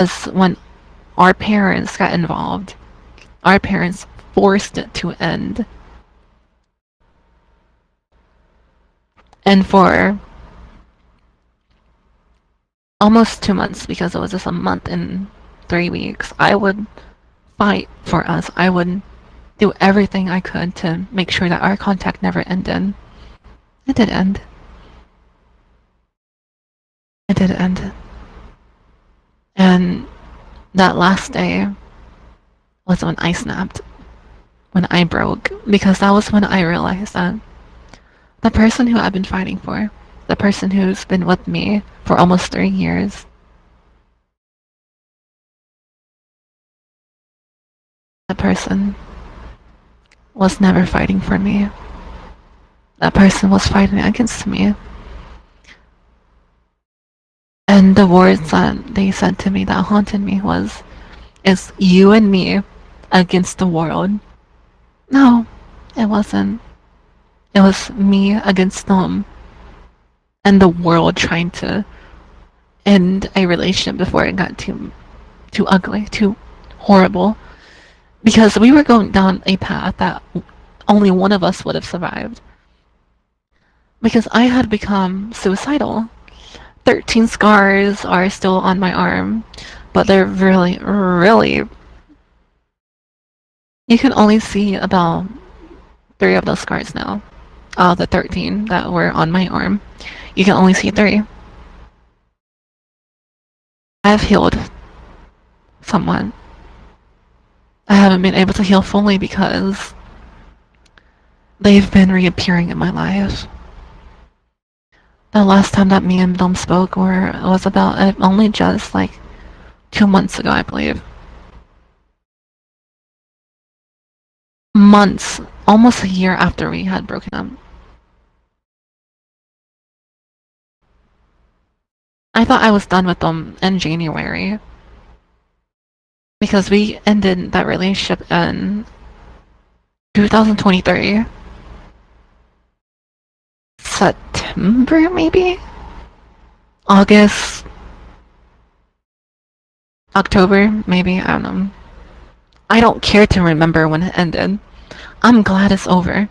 Because when our parents got involved, our parents forced it to end. And for almost 2 months, because it was just a month and 3 weeks, I would fight for us. I would do everything I could to make sure that our contact never ended. It did end. It did end. And that last day was when I snapped, when I broke, because that was when I realized that the person who I've been fighting for, the person who's been with me for almost 3 years, that person was never fighting for me. That person was fighting against me. And the words that they said to me that haunted me was, "It's you and me against the world." No, it wasn't. It was me against them and the world trying to end a relationship before it got too ugly, too horrible. Because we were going down a path that only one of us would have survived. Because I had become suicidal. 13 scars are still on my arm, but they're really, really. You can only see about 3 of those scars now. The 13 that were on my arm. You can only see 3. I've healed somewhat. I haven't been able to heal fully because they've been reappearing in my life. The last time that me and them spoke was about only just like 2 months ago, I believe. Months, almost a year after we had broken up. I thought I was done with them in January because we ended that relationship in 2023. September, maybe? August? October, maybe? I don't know. I don't care to remember when it ended. I'm glad it's over.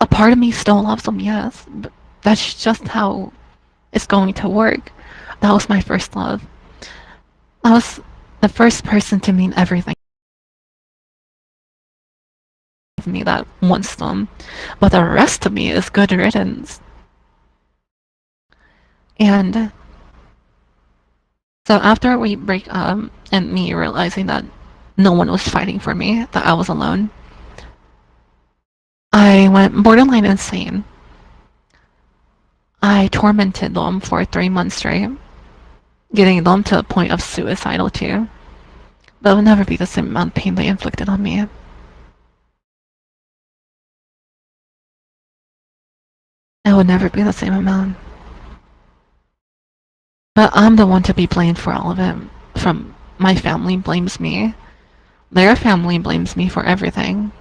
A part of me still loves him, yes, but that's just how it's going to work. That was my first love. That was the first person to mean everything to me that wants them. But the rest of me is good riddance. And so after we break up and me realizing that no one was fighting for me, that I was alone, I went borderline insane. I tormented them for 3 months straight, getting them to a point of suicidal too. That would never be the same amount of pain they inflicted on me. It would never be the same amount. But I'm the one to be blamed for all of it. From my family blames me. Their family blames me for everything.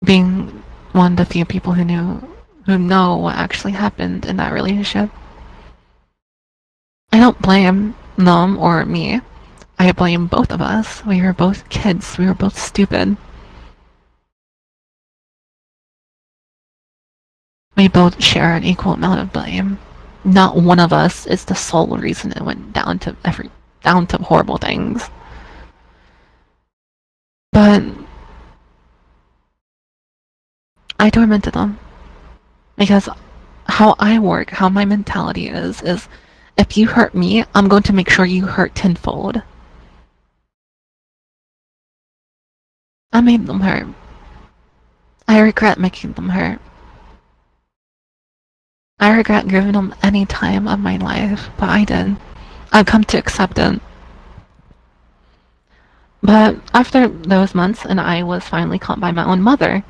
Being one of the few people who know what actually happened in that relationship. I don't blame them or me. I blame both of us. We were both kids. We were both stupid. We both share an equal amount of blame. Not one of us is the sole reason it went down to horrible things. But I tormented them because how I work, how my mentality is if you hurt me, I'm going to make sure you hurt tenfold. I made them hurt. I regret making them hurt. I regret giving them any time of my life, but I did. I've come to accept it. But after those months, and I was finally caught by my own mother,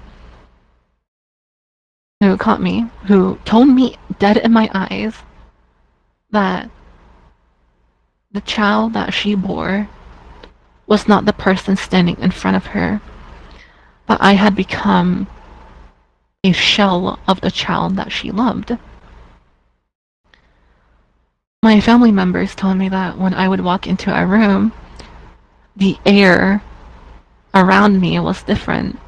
who caught me, who told me dead in my eyes that the child that she bore was not the person standing in front of her, but I had become a shell of the child that she loved. my family members told me that when I would walk into a room, the air around me was different.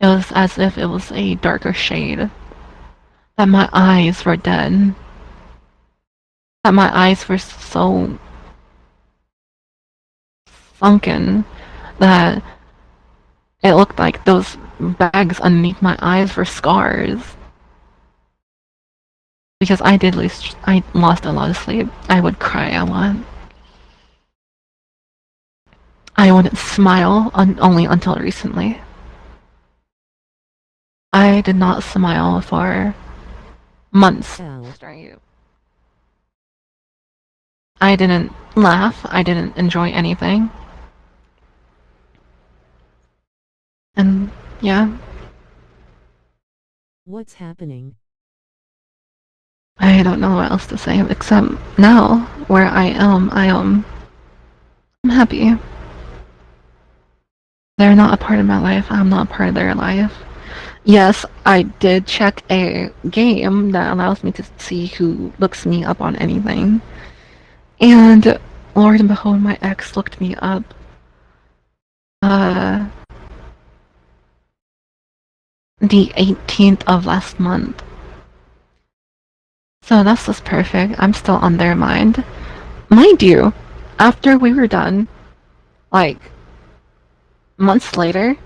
It was as if it was a darker shade. That my eyes were dead. That my eyes were so sunken that it looked like those bags underneath my eyes were scars. Because I lost a lot of sleep. I would cry a lot. I wouldn't smile only until recently. I did not smile for months straight. I didn't laugh. I didn't enjoy anything. And yeah. What's happening? I don't know what else to say except now, where I'm happy. They're not a part of my life. I'm not a part of their life. Yes, I did check a game that allows me to see who looks me up on anything. And Lord and behold, my ex looked me up. Uh, the 18th of last month. So that's just perfect. I'm still on their mind. Mind you, after we were done, like months later,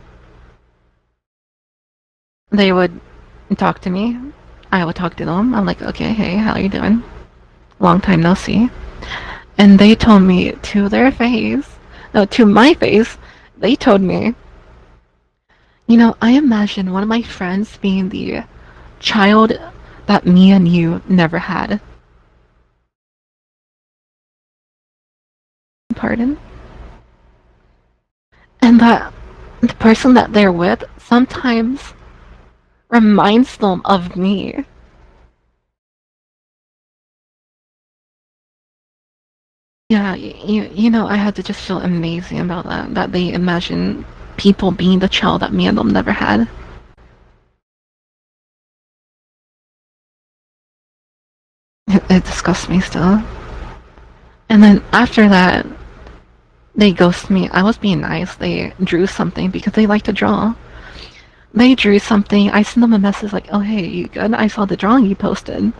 they would talk to me. I would talk to them. I'm like, okay, hey, how you doing? Long time no see. And they told me to their face, no, to my face, they told me, you know, I imagine one of my friends being the child that me and you never had. Pardon? And that the person that they're with sometimes reminds them of me. Yeah, you know, I had to just feel amazing about that. That they imagine people being the child that me and them never had. It disgusts me still. And then after that, they ghost me. I was being nice. They drew something because they like to draw. They drew something. I sent them a message like, "Oh hey, you good? I saw the drawing you posted."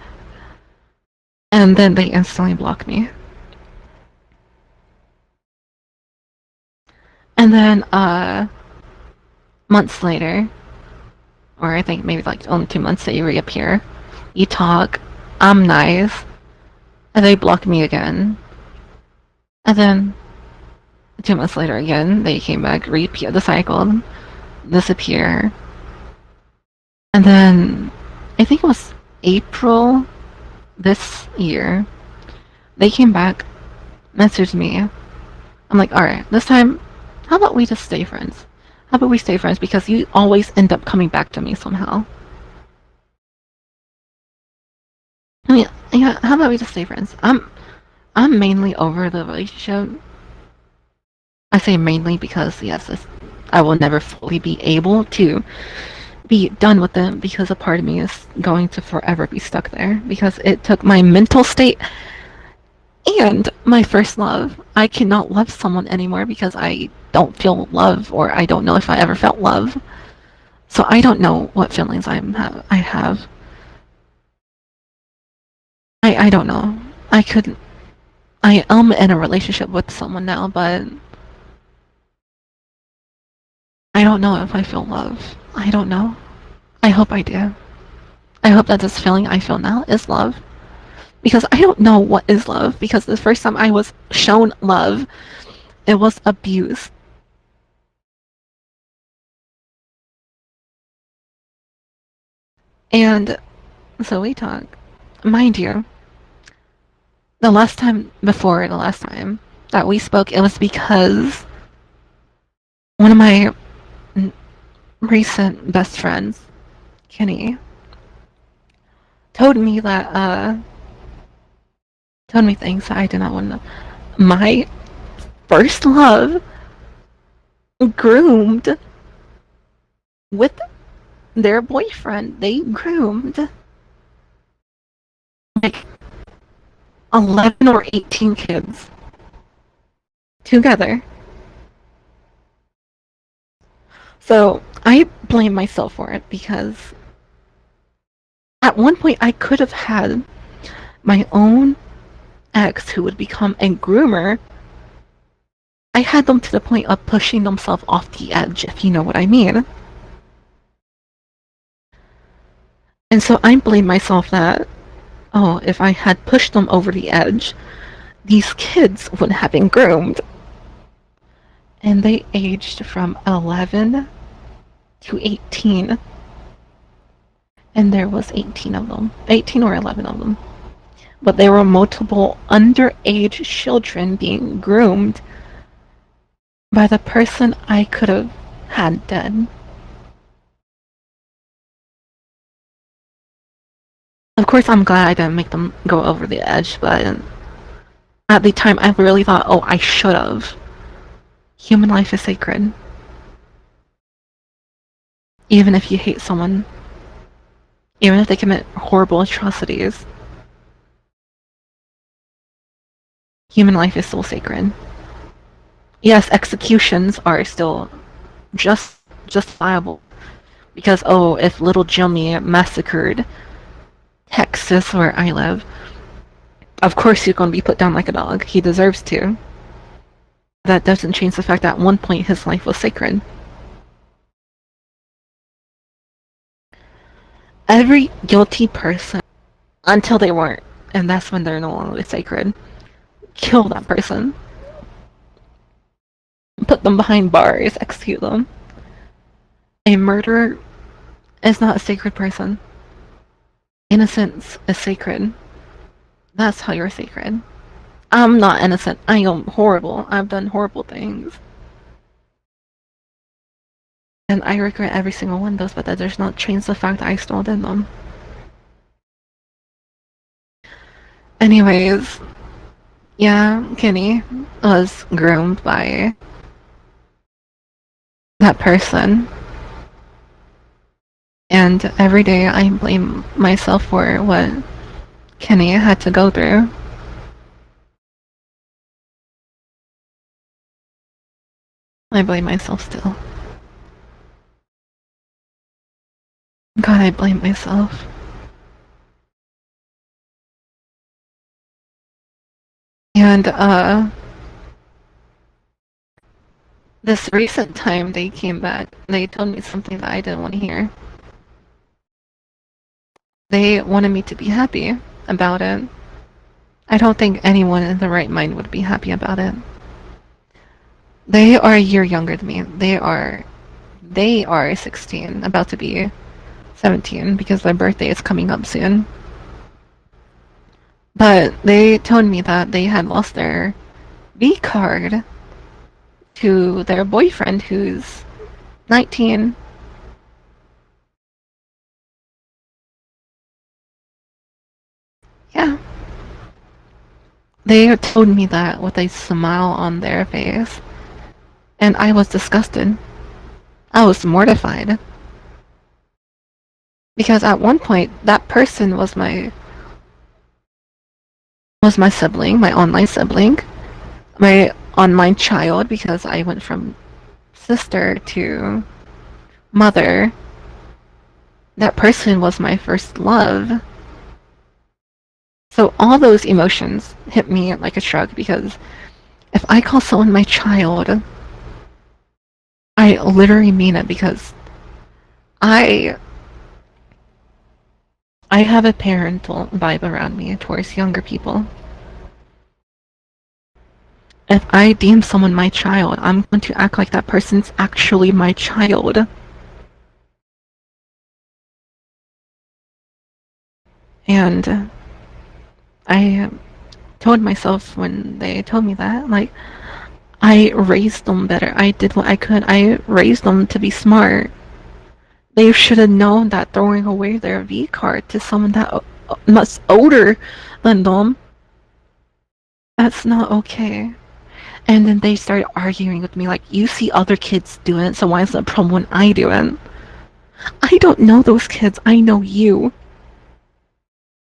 And then they instantly blocked me. And then months later, or I think maybe like only 2 months, that you reappear. You talk. I'm nice. And they block me again. And then 2 months later again, they came back, repeat the cycle, disappear. And then I think it was April this year, they came back, messaged me. I'm like, alright, this time, how about we just stay friends? How about we stay friends because you always end up coming back to me somehow. I mean, yeah, how about we just stay friends? I'm mainly over the relationship. I say mainly because yes, I will never fully be able to be done with them because a part of me is going to forever be stuck there because it took my mental state and my first love. I cannot love someone anymore because I don't feel love or I don't know if I ever felt love. So I don't know what feelings I have. I don't know. I am in a relationship with someone now, but I don't know if I feel love. I don't know. I hope I do. I hope that this feeling I feel now is love. Because I don't know what is love. Because the first time I was shown love, it was abuse. And so we talk. Mind you, the last time, before the last time that we spoke, it was because one of my recent best friends, Kenny, told me that, told me things that I did not want to know. My first love groomed with their boyfriend. They groomed like 11 or 18 kids together. So I blame myself for it because at one point I could have had my own ex who would become a groomer. I had them to the point of pushing themselves off the edge, if you know what I mean. And so I blame myself that, oh, if I had pushed them over the edge, these kids would have been groomed. And they aged from 11 to 18. And there was 18 of them. 18 or 11 of them. But there were multiple underage children being groomed by the person I could have had dead. Of course, I'm glad I didn't make them go over the edge, but at the time, I really thought, oh, I should have. Human life is sacred. Even if you hate someone, even if they commit horrible atrocities, human life is still sacred. Yes, executions are still justifiable. Because, oh, if little Jimmy massacred Texas, where I live, of course he's going to be put down like a dog. He deserves to. That doesn't change the fact that at one point his life was sacred. Every guilty person, until they weren't, and that's when they're no longer sacred, kill that person. Put them behind bars, execute them. A murderer is not a sacred person. Innocence is sacred. That's how you're sacred. I'm not innocent. I am horrible. I've done horrible things. And I regret every single one of those, but that does not change the fact that I still did them. Anyways, yeah, Kenny was groomed by that person. And every day I blame myself for what Kenny had to go through. I blame myself still. God, I blame myself. And, this recent time they came back, they told me something that I didn't want to hear. They wanted me to be happy about it. I don't think anyone in their right mind would be happy about it. They are a year younger than me. They are 16, about to be 17 because their birthday is coming up soon. But they told me that they had lost their V card to their boyfriend who's 19. Yeah. They told me that with a smile on their face. And I was disgusted. I was mortified. Because at one point, that person was my sibling, my online sibling, my online child, because I went from sister to mother. That person was my first love. So all those emotions hit me like a truck because if I call someone my child, I literally mean it because I have a parental vibe around me towards younger people. If I deem someone my child, I'm going to act like that person's actually my child. And I told myself when they told me that, like, I raised them better. I did what I could. I raised them to be smart. They should have known that throwing away their V card to someone that much older than them, that's not okay. And then they started arguing with me like, you see other kids doing it, so why is it a problem when I do it? I don't know those kids. I know you.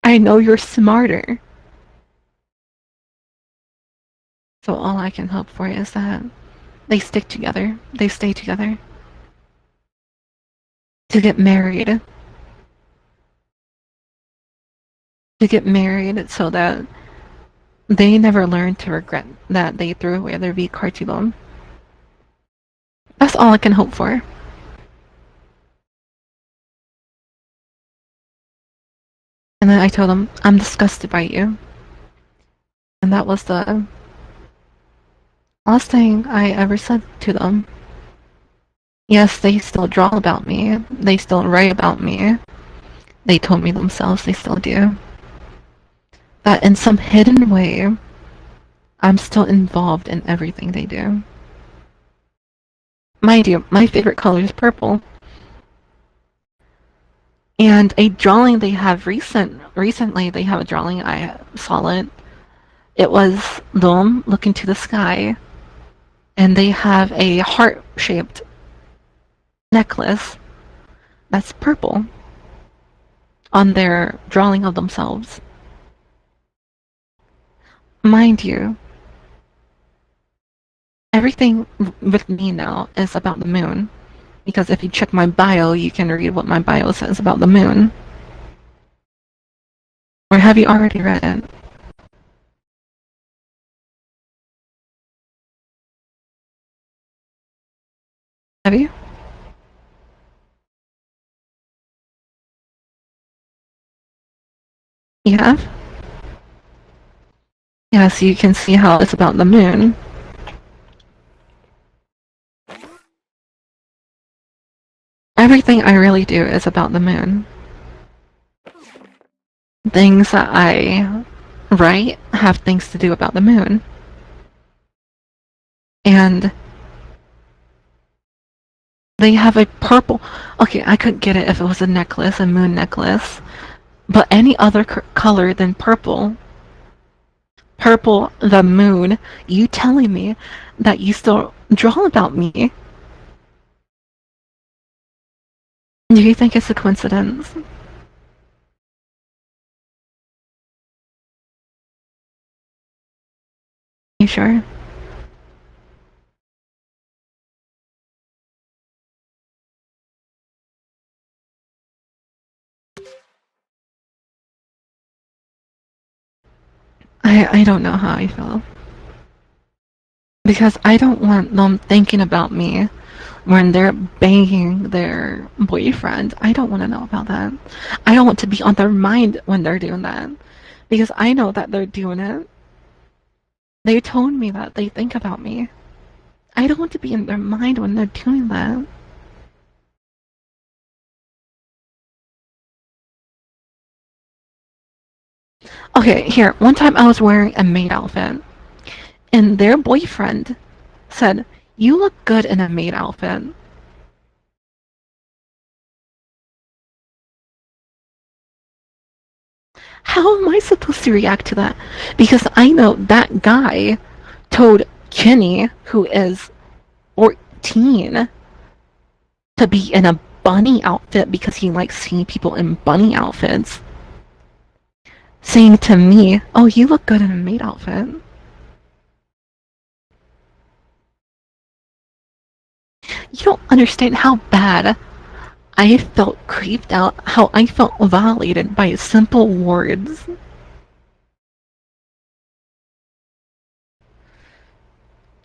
I know you're smarter. So all I can hope for is that they stick together. They stay together. To get married. To get married so that they never learn to regret that they threw away their V card too long. That's all I can hope for. And then I told them, I'm disgusted by you. And that was the last thing I ever said to them. Yes, they still draw about me. They still write about me. They told me themselves they still do. That in some hidden way, I'm still involved in everything they do. Mind you, my favorite color is purple. And a drawing they have recently they have a drawing, I saw it. It was them looking to the sky, and they have a heart-shaped necklace that's purple on their drawing of themselves. Mind you, everything with me now is about the moon. Because if you check my bio, you can read what my bio says about the moon. Or have you already read it? Have you? You have? Yeah, so you can see how it's about the moon. Everything I really do is about the moon. Things that I write have things to do about the moon. And they have a purple. Okay, I could get it if it was a necklace, a moon necklace. But any other color than purple. Purple, the moon, you telling me that you still draw about me. Do you think it's a coincidence? You sure? I don't know how I feel. Because I don't want them thinking about me when they're banging their boyfriend. I don't want to know about that. I don't want to be on their mind when they're doing that. Because I know that they're doing it. They told me that they think about me. I don't want to be in their mind when they're doing that. Okay, here, one time I was wearing a maid outfit, and their boyfriend said, "You look good in a maid outfit." How am I supposed to react to that? Because I know that guy told Jenny, who is 14, to be in a bunny outfit because he likes seeing people in bunny outfits. Saying to me, "Oh, you look good in a maid outfit." You don't understand how bad I felt creeped out, how I felt violated by simple words.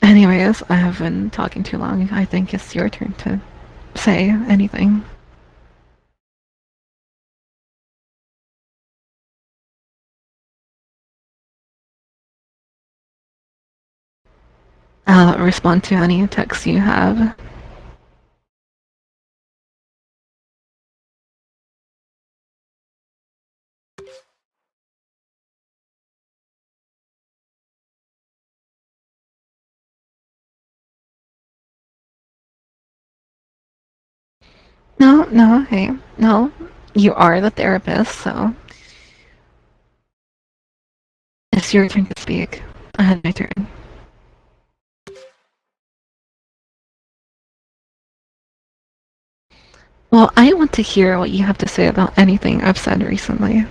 Anyways, I have been talking too long. I think it's your turn to say anything. Respond to any texts you have. No, no, hey, no. You are the therapist, so it's your turn to speak. I had my turn. Well, I want to hear what you have to say about anything I've said recently.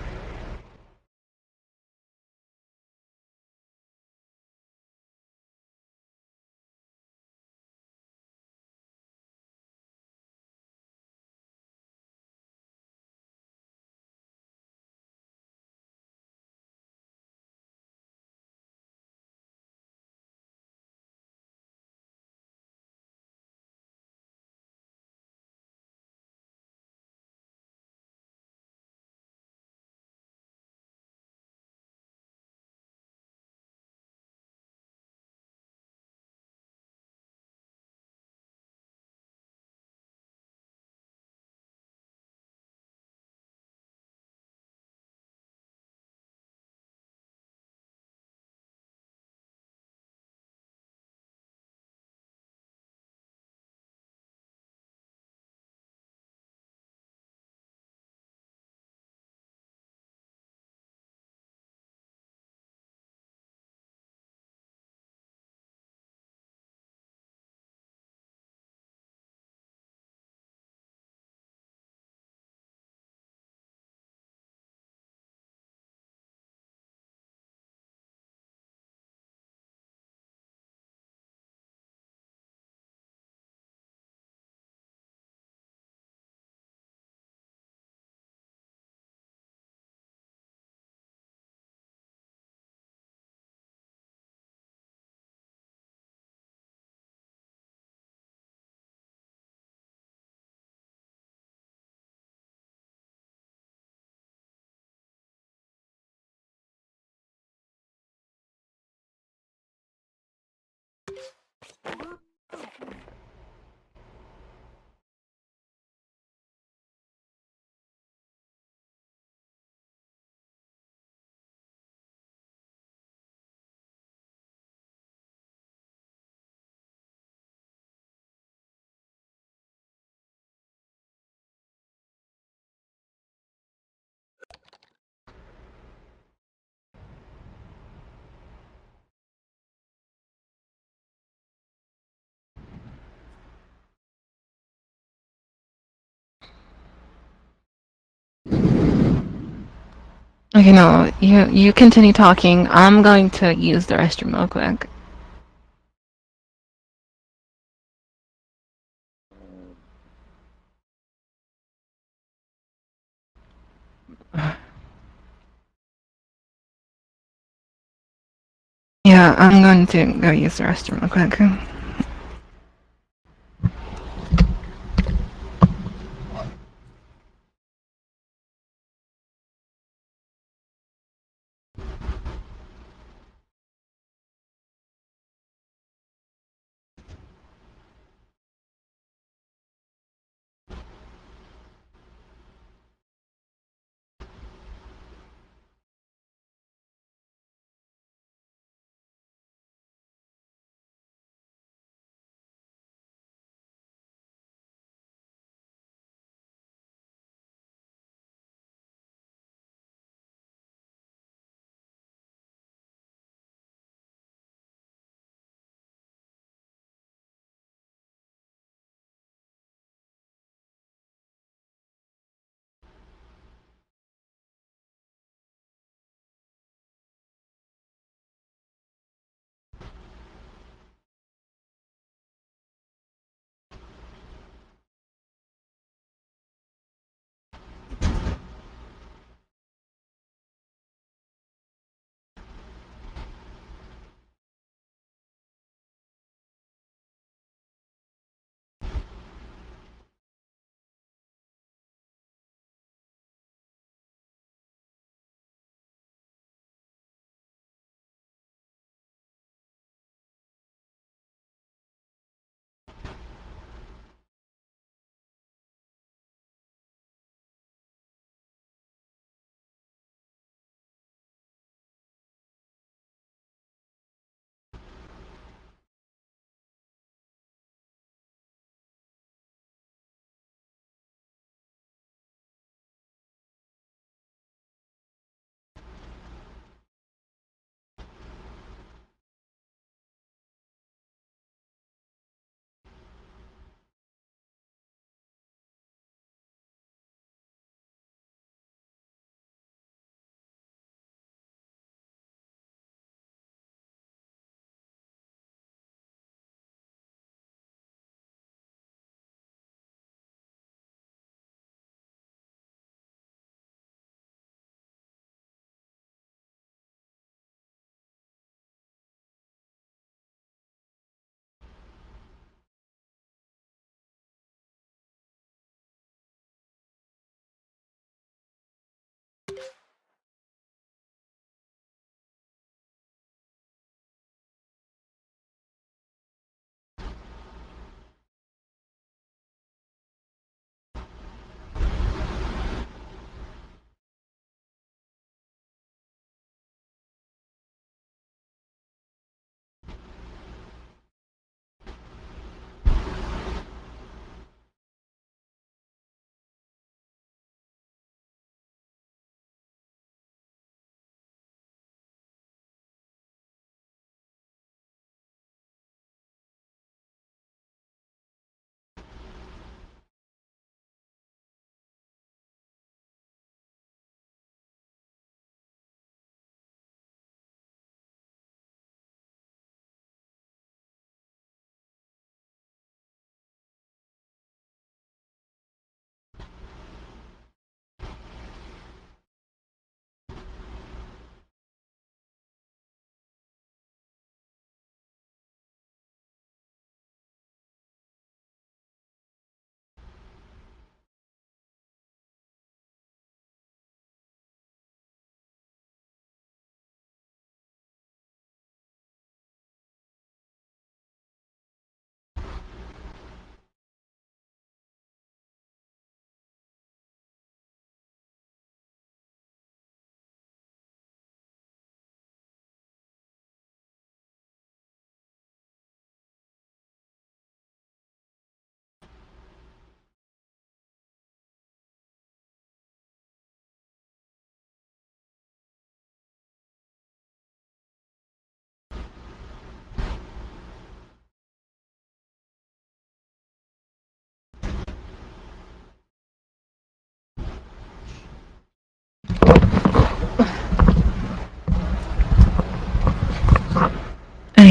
Okay, no, you continue talking. I'm going to use the restroom real quick. Yeah, I'm going to go use the restroom real quick.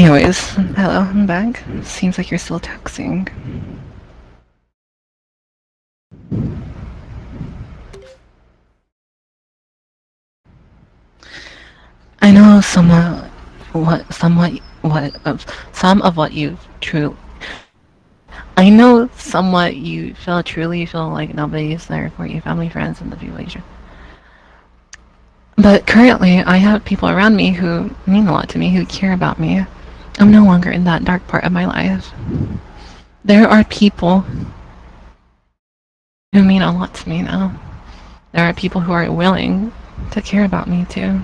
Anyways, hello, I'm back. Seems like you're still texting. I know some of what you true. I know somewhat you truly feel like nobody's there for you, family, friends, and the future. But currently, I have people around me who mean a lot to me, who care about me. I'm no longer in that dark part of my life. There are people who mean a lot to me now. There are people who are willing to care about me too.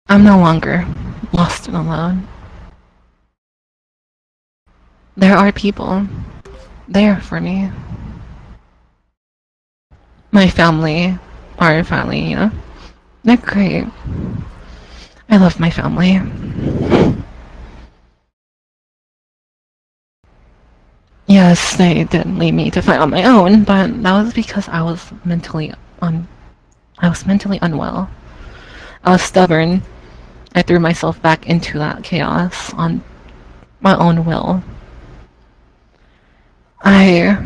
I'm no longer lost and alone. There are people there for me. My family, our family, you know, they're great. I love my family. Yes, they did leave me to fight on my own, but that was because I was mentally unwell. I was stubborn. I threw myself back into that chaos on my own will. I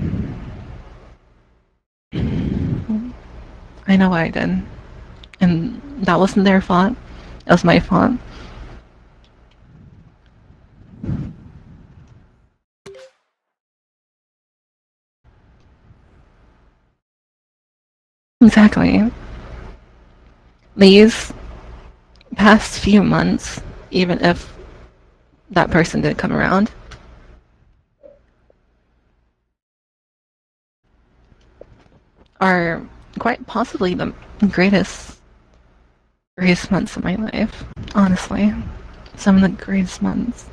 know what I did. And that wasn't their fault. It was my fault. Exactly. These past few months, even if that person did come around, are quite possibly the greatest months of my life. Honestly, some of the greatest months.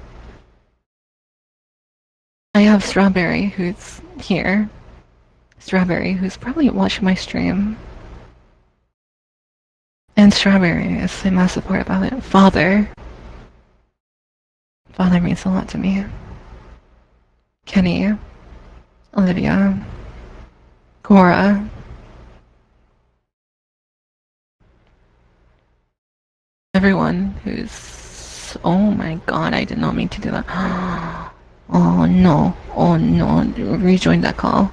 I have Strawberry, who's here. Strawberry, who's probably watching my stream. And Strawberry is my support about it. Father. Father means a lot to me. Kenny. Olivia. Cora. Everyone who's... Oh my god, I did not mean to do that. Oh no. Oh no. Rejoin that call.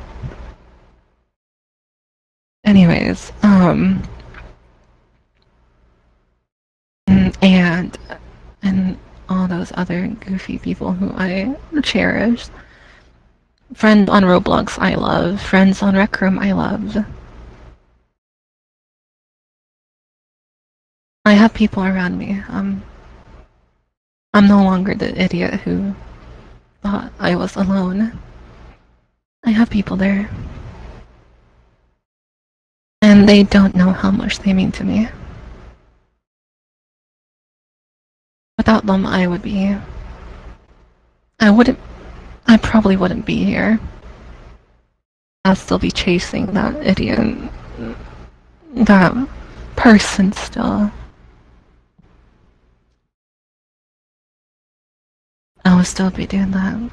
Anyways, and all those other goofy people who I cherish. Friends on Roblox I love. Friends on Rec Room I love. I have people around me. I'm no longer the idiot who thought I was alone. I have people there. And they don't know how much they mean to me. Without them, I probably wouldn't be here. I'll still be chasing that idiot, that person still. I would still be doing that.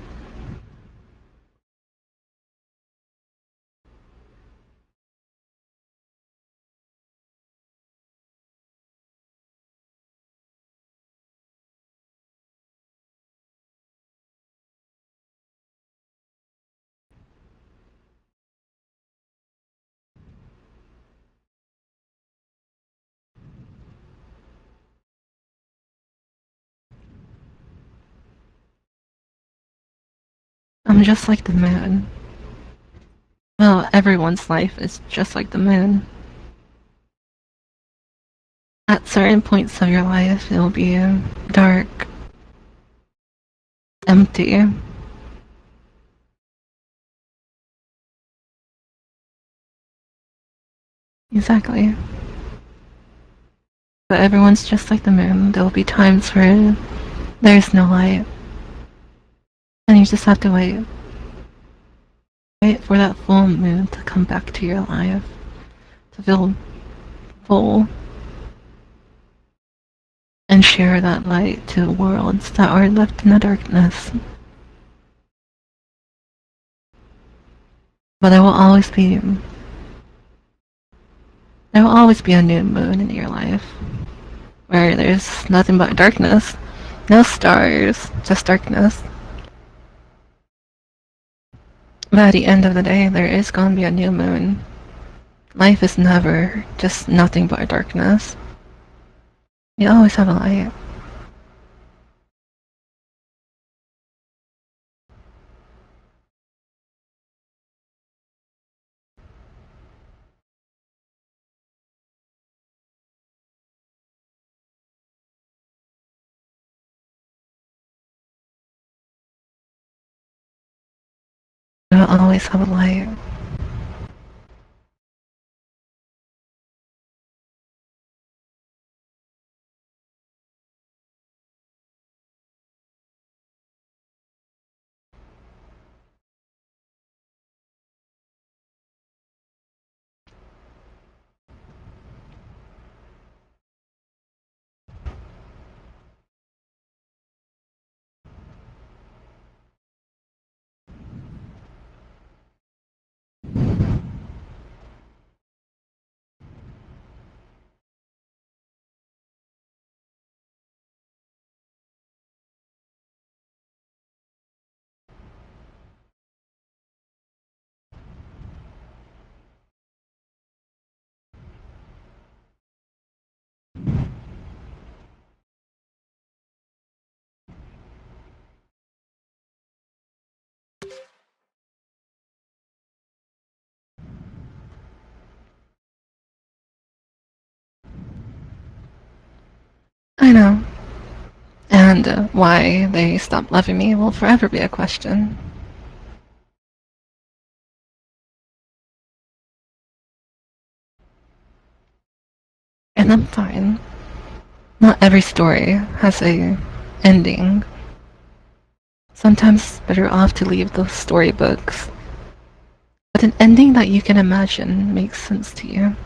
I'm just like the moon. Well, everyone's life is just like the moon. At certain points of your life, it'll be dark, empty. Exactly. But everyone's just like the moon. There'll be times where there's no light. And you just have to wait. Wait for that full moon to come back to your life. To feel full. And share that light to worlds that are left in the darkness. But there will always be a new moon in your life. where there's nothing but darkness. No stars, just darkness. But at the end of the day, there is gonna be a new moon. Life is never just nothing but darkness. You always have a light. You always have a light. I know. And why they stopped loving me will forever be a question. And I'm fine. Not every story has a ending. Sometimes it's better off to leave those storybooks with an ending that you can imagine makes sense to you.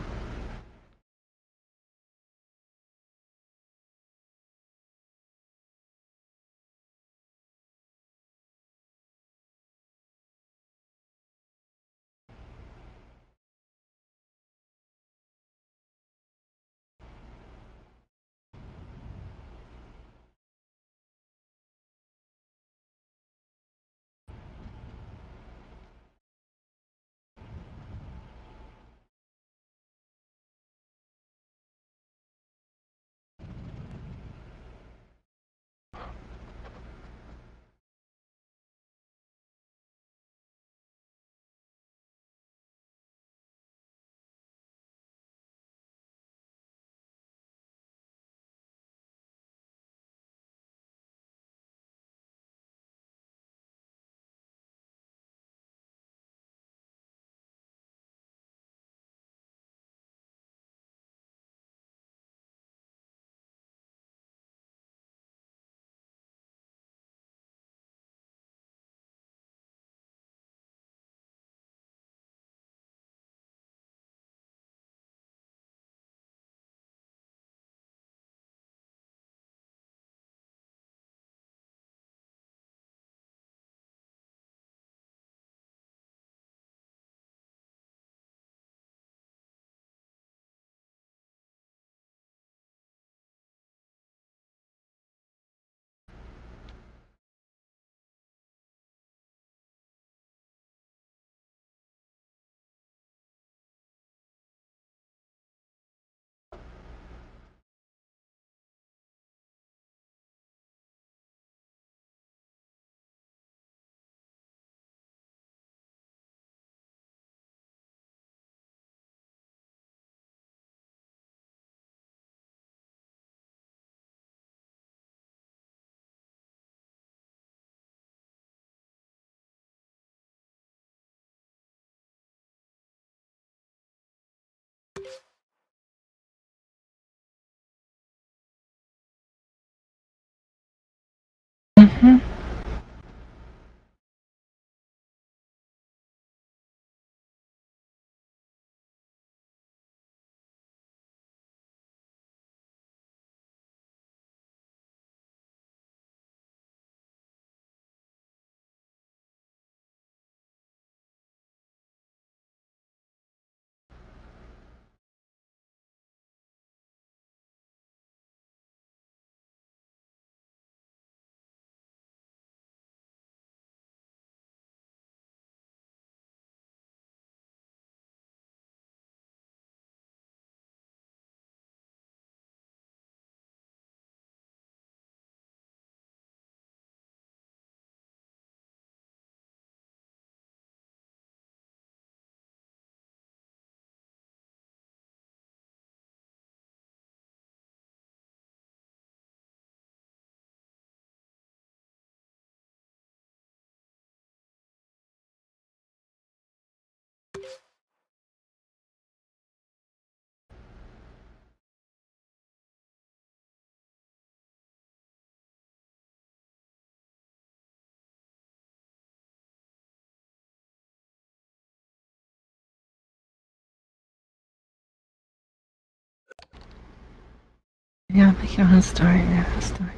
Yeah, make your own story. Story.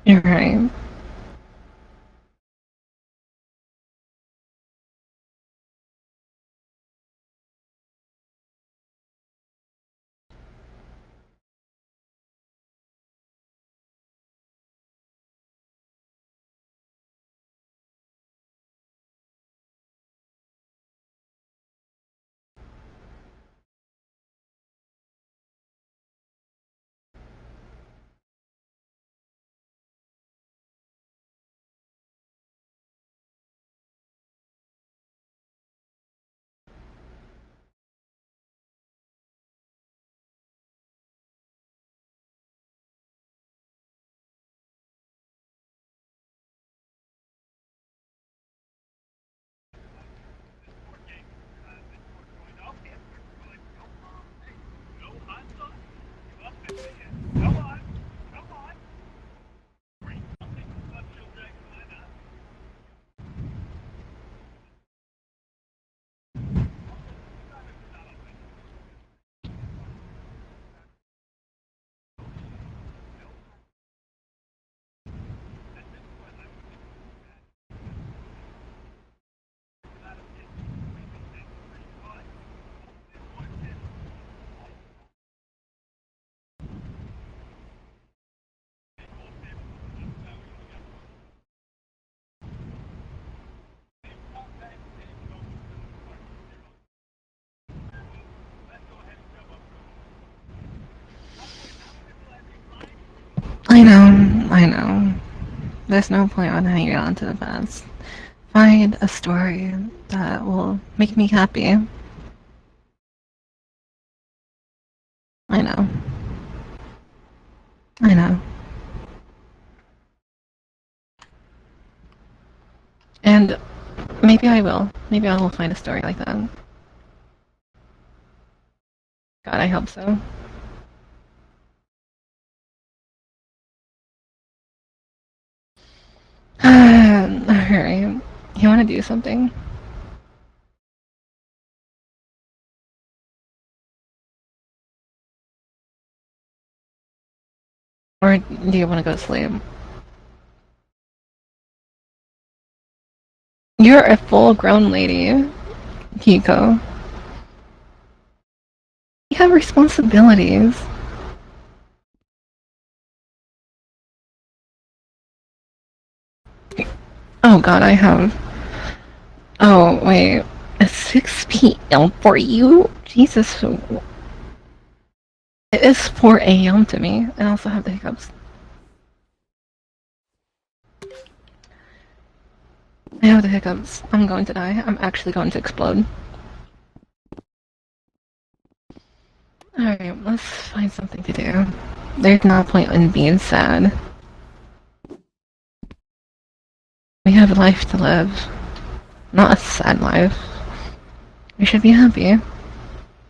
You're right. I know. I know. There's no point on hanging on to the past. Find a story that will make me happy. I know. I know. And maybe I will. Maybe I will find a story like that. God, I hope so. Alright. You want to do something? Or do you want to go to sleep? You're a full grown lady, Keiko. You have responsibilities. Oh god, I have. Oh, wait. It's 6 p.m. for you? Jesus. It is 4 a.m. to me. I also have the hiccups. I have the hiccups. I'm going to die. I'm actually going to explode. Alright, let's find something to do. There's no point in being sad. We have life to live. Not a sad life. We should be happy.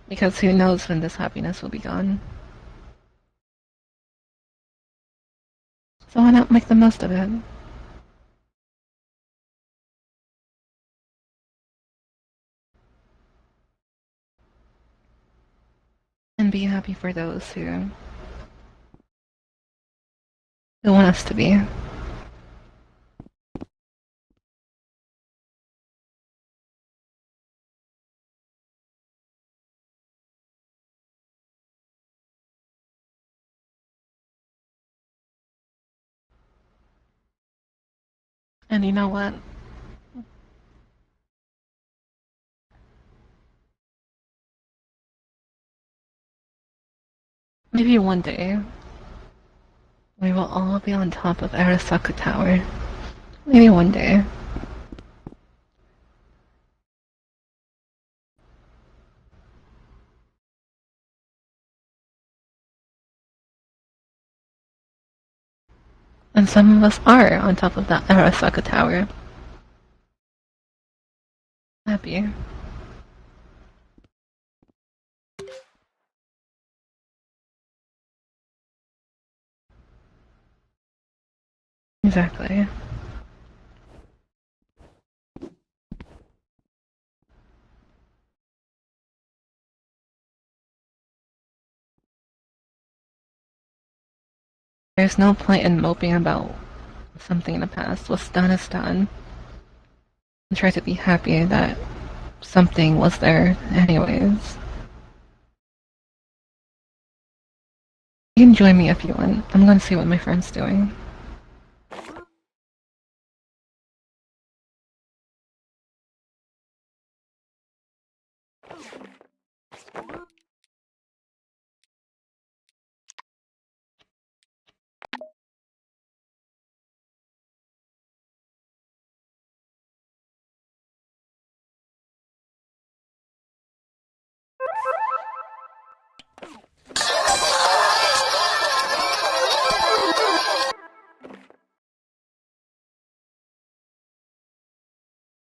Because who knows when this happiness will be gone. So why not make the most of it? And be happy for those who want us to be. And you know what? Maybe one day we will all be on top of Arasaka Tower. Maybe one day. And some of us are on top of that Arasaka Tower. Happy. Exactly. There's no point in moping about something in the past. What's done is done. And try to be happy that something was there anyways. You can join me if you want. I'm gonna see what my friend's doing.